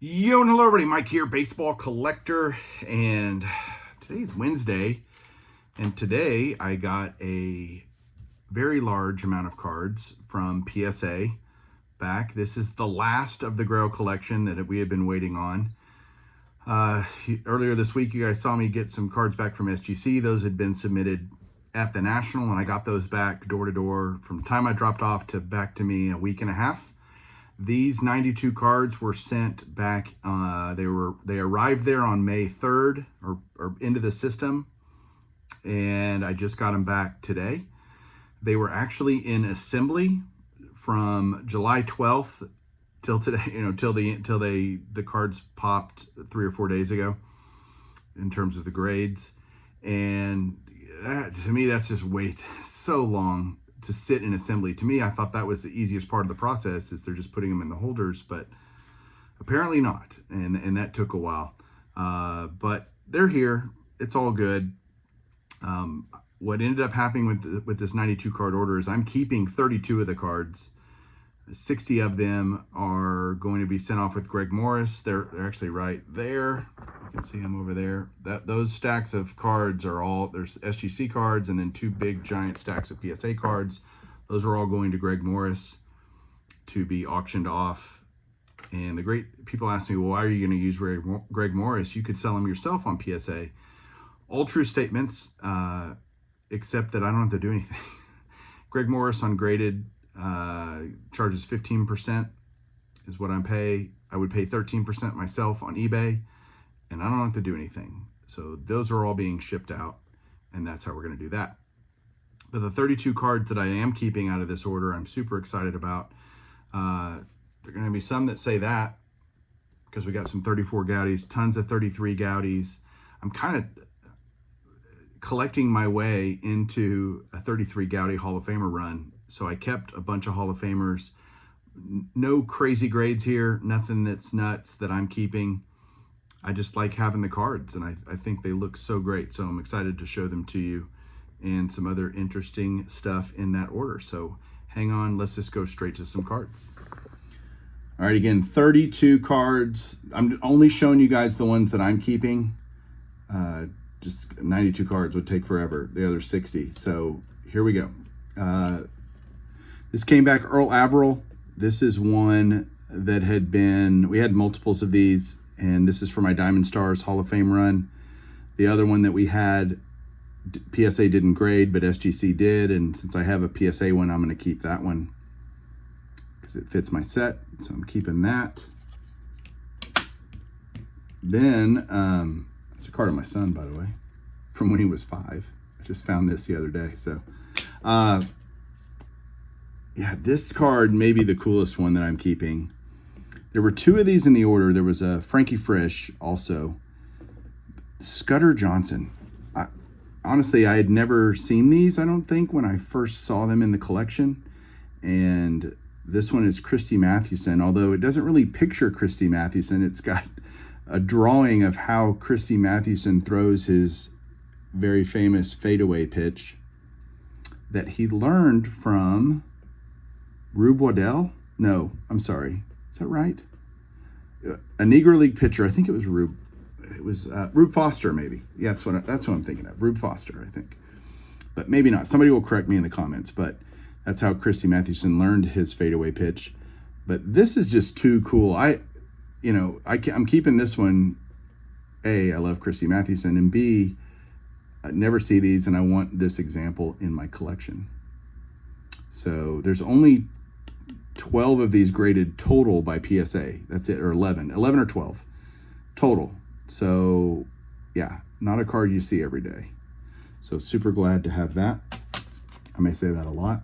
Yo, and hello everybody, Mike here, baseball collector, and today's Wednesday, and today I got a very large amount of cards from PSA back. This is the last of the Grail collection that we had been waiting on. Earlier this week, you guys saw me get some cards back from SGC. Those had been submitted at the National, and I got those back door to door from the time I dropped off to back to me a week and a half. These 92 cards were sent back. They arrived there on May 3rd or into the system, and I just got them back today. They were actually in assembly from July 12th till today. Till the cards popped 3 or 4 days ago in terms of the grades, and to me that's just so long to sit in assembly. To me, I thought that was the easiest part of the process, is they're just putting them in the holders, but apparently not, and that took a while. But they're here. It's all good. What ended up happening with this 92 card order is I'm keeping 32 of the cards. 60 of them are going to be sent off with Greg Morris. They're actually right there. You can see them over there. Those stacks of cards are all, there's SGC cards and then 2 big giant stacks of PSA cards. Those are all going to Greg Morris to be auctioned off. And the great people ask me, well, why are you going to use Greg Morris? You could sell them yourself on PSA. All true statements, except that I don't have to do anything. Greg Morris on graded charges 15% is what I pay. I would pay 13% myself on eBay, and I don't have to do anything. So those are all being shipped out, and that's how we're going to do that. But the 32 cards that I am keeping out of this order, I'm super excited about. There are going to be some that say that, because we got some 34 Goudeys, tons of 33 Goudeys. I'm kind of collecting my way into a 33 Goudey Hall of Famer run. So I kept a bunch of Hall of Famers. No crazy grades here, nothing that's nuts that I'm keeping. I just like having the cards, and I think they look so great. So I'm excited to show them to you, and some other interesting stuff in that order. So hang on, let's just go straight to some cards. All right, again, 32 cards. I'm only showing you guys the ones that I'm keeping. Just 92 cards would take forever. The other 60. So here we go. This came back Earl Averill. This is one that we had multiples of these, and this is for my Diamond Stars Hall of Fame run. The other one that we had, PSA didn't grade, but SGC did, and since I have a PSA one, I'm going to keep that one because it fits my set, so I'm keeping that. Then, it's a card of my son, by the way, from when he was 5. I just found this the other day, so... yeah, this card may be the coolest one that I'm keeping. There were 2 of these in the order. There was a Frankie Frisch also. Scudder Johnson. Honestly, I had never seen these, I don't think, when I first saw them in the collection. And this one is Christy Mathewson, although it doesn't really picture Christy Mathewson. It's got a drawing of how Christy Mathewson throws his very famous fadeaway pitch that he learned from... Rube Waddell? No, I'm sorry. Is that right? A Negro League pitcher. I think it was Rube. It was Rube Foster, maybe. Yeah, that's what I'm thinking of. Rube Foster, I think. But maybe not. Somebody will correct me in the comments. But that's how Christy Mathewson learned his fadeaway pitch. But this is just too cool. I'm keeping this one. A, I love Christy Mathewson, and B, I never see these, and I want this example in my collection. So there's only 12 of these graded total by PSA. That's it, or 11 or 12 total. So yeah, not a card you see every day. So super glad to have that. I may say that a lot.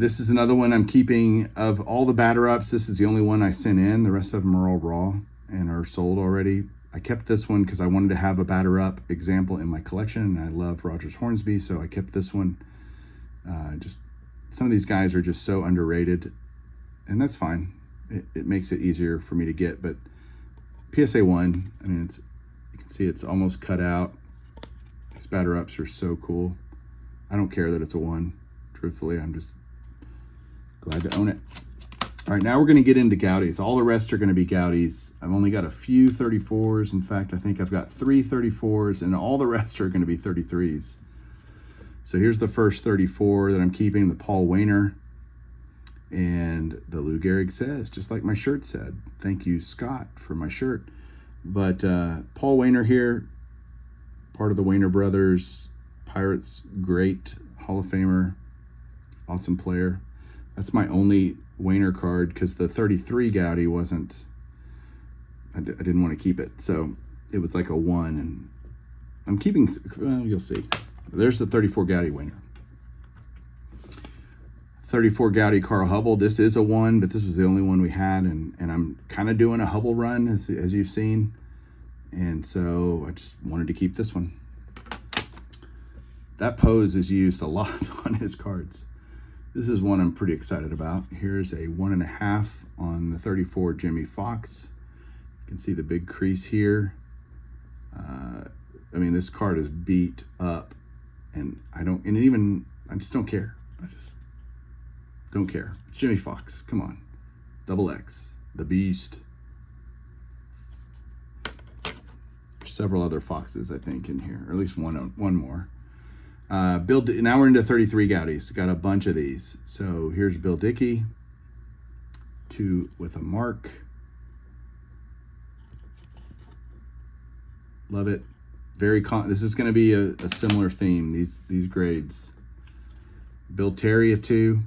This is another one I'm keeping. Of all the batter ups, this is the only one I sent in. The rest of them are all raw and are sold already. I kept this one because I wanted to have a batter up example in my collection, and I love Rogers Hornsby, so I kept this one. Just some of these guys are just so underrated, and that's fine. It makes it easier for me to get. But PSA 1, I mean, you can see it's almost cut out. These batter ups are so cool. I don't care that it's a 1. Truthfully, I'm just glad to own it. All right, now we're going to get into Goudeys. All the rest are going to be Goudeys. I've only got a few 34s. In fact, I think I've got 3 34s, and all the rest are going to be 33s. So here's the first 34 that I'm keeping, the Paul Wainer. And the Lou Gehrig says, just like my shirt said, thank you, Scott, for my shirt. But Paul Wainer here, part of the Wainer brothers, Pirates, great Hall of Famer, awesome player. That's my only Wainer card because the 33 Goudey wasn't, I didn't want to keep it. So it was like a 1, and I'm keeping, well, you'll see. There's the 34 Goudey Wainer. 34 Goudey Carl Hubble. This is a 1, but this was the only one we had, and I'm kind of doing a Hubble run as you've seen, and so I just wanted to keep this one. That pose is used a lot on his cards. This is one I'm pretty excited about. Here's a 1.5 on the 34 Jimmy Fox. You can see the big crease here. I mean, this card is beat up, and I just don't care. I just don't care. It's Jimmy Fox. Come on. Double X. The Beast. There's several other Foxes, I think, in here. Or at least one more. Now we're into 33 Goudeys. Got a bunch of these. So here's Bill Dickey. 2 with a mark. Love it. This is going to be a similar theme, these grades. Bill Terry, a 2.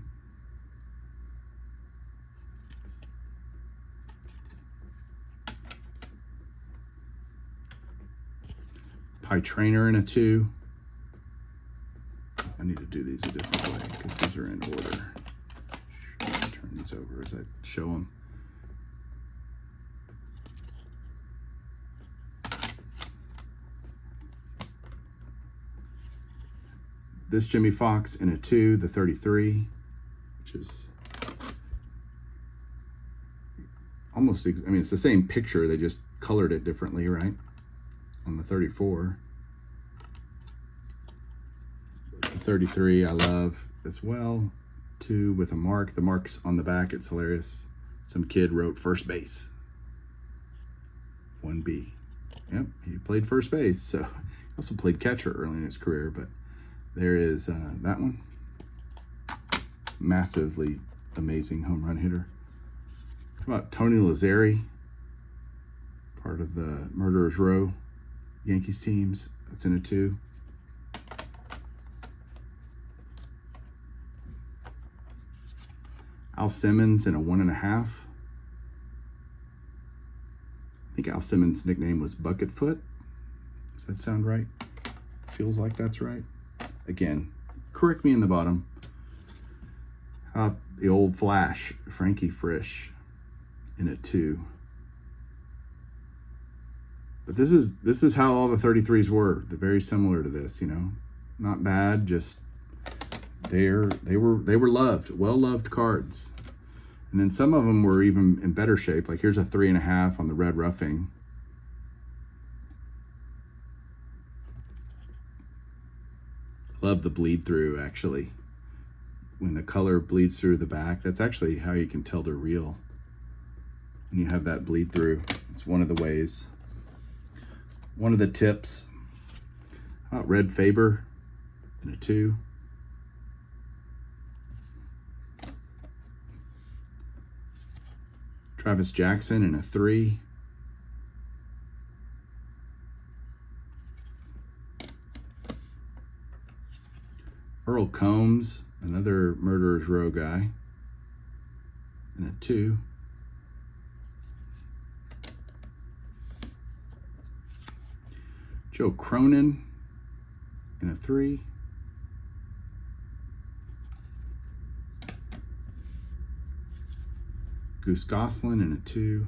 Pie Trainer in a 2. I need to do these a different way because these are in order. Turn these over as I show them. This Jimmy Fox in a 2, the 33, which is almost, I mean, it's the same picture. They just colored it differently, right? On the 34. The 33 I love as well. 2 with a mark. The mark's on the back. It's hilarious. Some kid wrote first base. 1B. Yep, he played first base. So he also played catcher early in his career, but there is that one. Massively amazing home run hitter. How about Tony Lazzeri? Part of the Murderers Row Yankees teams. That's in a 2. Al Simmons in a 1.5. I think Al Simmons' nickname was Bucketfoot. Does that sound right? Feels like that's right. Again, correct me in the bottom. The old Flash, Frankie Frisch, in a 2. But this is how all the 33s were. They're very similar to this, you know. Not bad, just they were loved, well-loved cards. And then some of them were even in better shape. Like here's a 3.5 on the red roughing. Love the bleed through, actually. When the color bleeds through the back, that's actually how you can tell they're real. When you have that bleed through, it's one of the ways. One of the tips. How about Red Faber in a 2? Travis Jackson in a 3. Earl Combs, another Murderers Row guy, in a 2. Joe Cronin in a 3. Goose Goslin in a 2.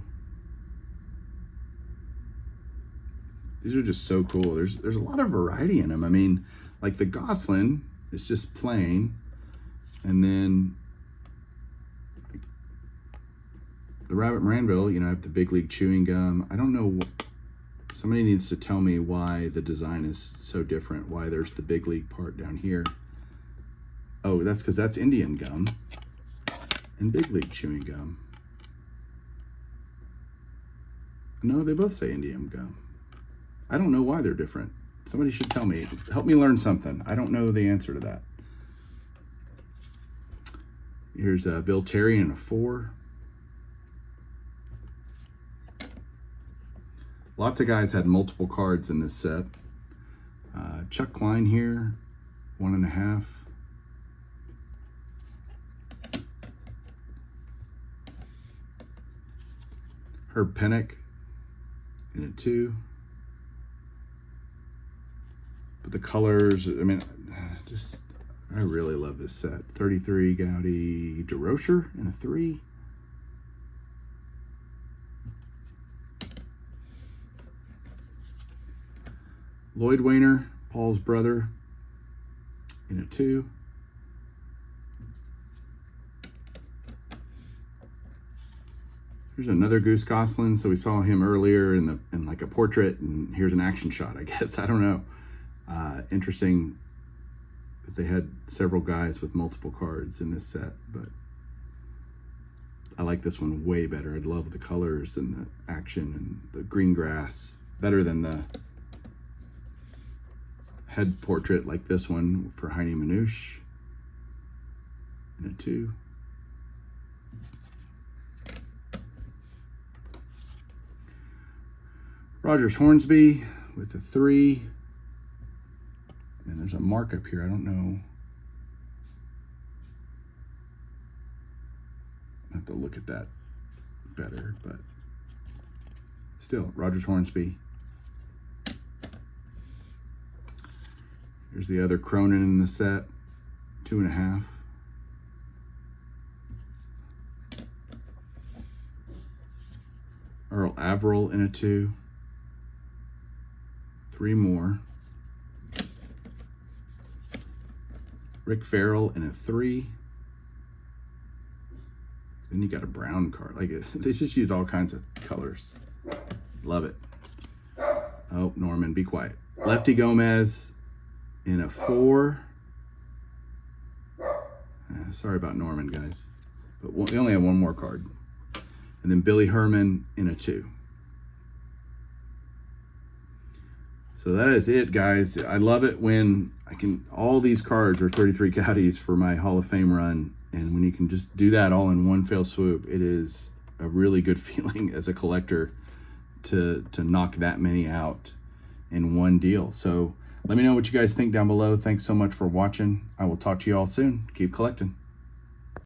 These are just so cool. There's a lot of variety in them. I mean, like the Goslin is just plain, and then the Rabbit Moranville, you know, I have the Big League chewing gum. I don't know. Somebody needs to tell me why the design is so different. Why there's the Big League part down here. Oh, that's because that's Indian gum. and Big League Chewing Gum. No, they both say Indian Gum. I don't know why they're different. Somebody should tell me. Help me learn something. I don't know the answer to that. Here's Bill Terry in a 4. Lots of guys had multiple cards in this set. Chuck Klein here, 1.5. Herb Pennock in a 2. But the colors, I mean, I really love this set. 33 Goudey DeRocher in a 3. Lloyd Wainer, Paul's brother, in a 2. Here's another Goose Goslin. So we saw him earlier in like a portrait, and here's an action shot, I guess. I don't know. Interesting that they had several guys with multiple cards in this set, but I like this one way better. I love the colors and the action and the green grass better than the head portrait like this one for Heine Manouche in a 2. Rogers Hornsby with a 3. And there's a mark up here. I don't know. I have to look at that better, but still, Rogers Hornsby. Here's the other Cronin in the set, 2.5. Earl Averill in a 2. 3 more. Rick Farrell in a 3. Then you got a brown card. Like they just used all kinds of colors. Love it. Oh, Norman, be quiet. Lefty Gomez in a 4. Sorry about Norman, guys. But we only have one more card. And then Billy Herman in a 2. So that is it, guys. I love it when all these cards are 33 Goudeys for my Hall of Fame run. And when you can just do that all in one fell swoop, it is a really good feeling as a collector to knock that many out in one deal. So let me know what you guys think down below. Thanks so much for watching. I will talk to you all soon. Keep collecting.